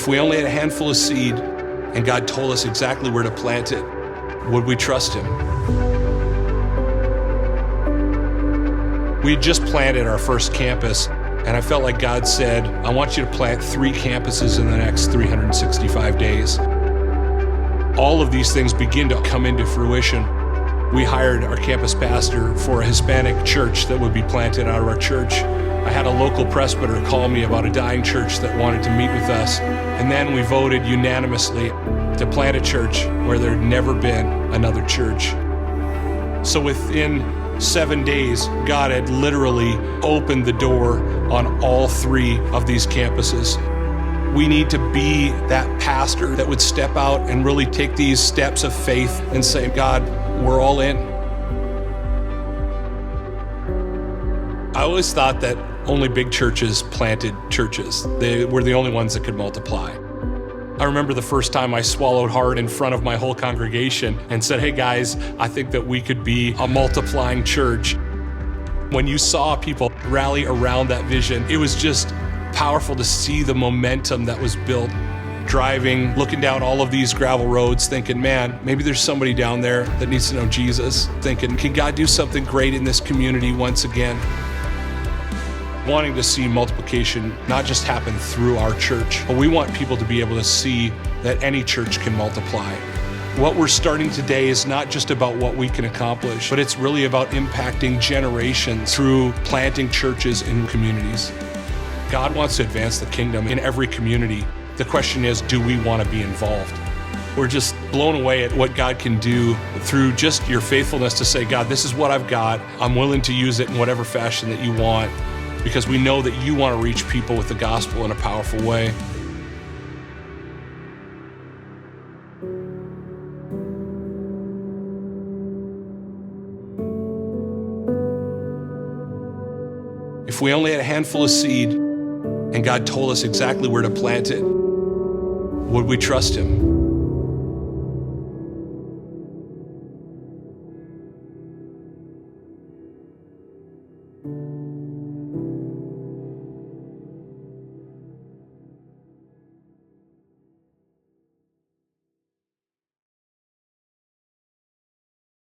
If we only had a handful of seed and God told us exactly where to plant it, would we trust him? We had just planted our first campus, and I felt like God said, I want you to plant 3 campuses in the next 365 days. All of these things begin to come into fruition. We hired our campus pastor for a Hispanic church that would be planted out of our church. I had a local presbyter call me about a dying church that wanted to meet with us. And then we voted unanimously to plant a church where there had never been another church. So within 7 days, God had literally opened the door on all 3 of these campuses. We need to be that pastor that would step out and really take these steps of faith and say, God, we're all in. I always thought that only big churches planted churches. They were the only ones that could multiply. I remember the first time I swallowed hard in front of my whole congregation and said, hey guys, I think that we could be a multiplying church. When you saw people rally around that vision, it was just powerful to see the momentum that was built. Driving, looking down all of these gravel roads, thinking, man, maybe there's somebody down there that needs to know Jesus. Thinking, can God do something great in this community once again? Wanting to see multiplication not just happen through our church, but we want people to be able to see that any church can multiply. What we're starting today is not just about what we can accomplish, but it's really about impacting generations through planting churches in communities. God wants to advance the kingdom in every community. The question is, do we want to be involved? We're just blown away at what God can do through just your faithfulness to say, God, this is what I've got. I'm willing to use it in whatever fashion that you want, because we know that you want to reach people with the gospel in a powerful way. If we only had a handful of seed and God told us exactly where to plant it, would we trust him?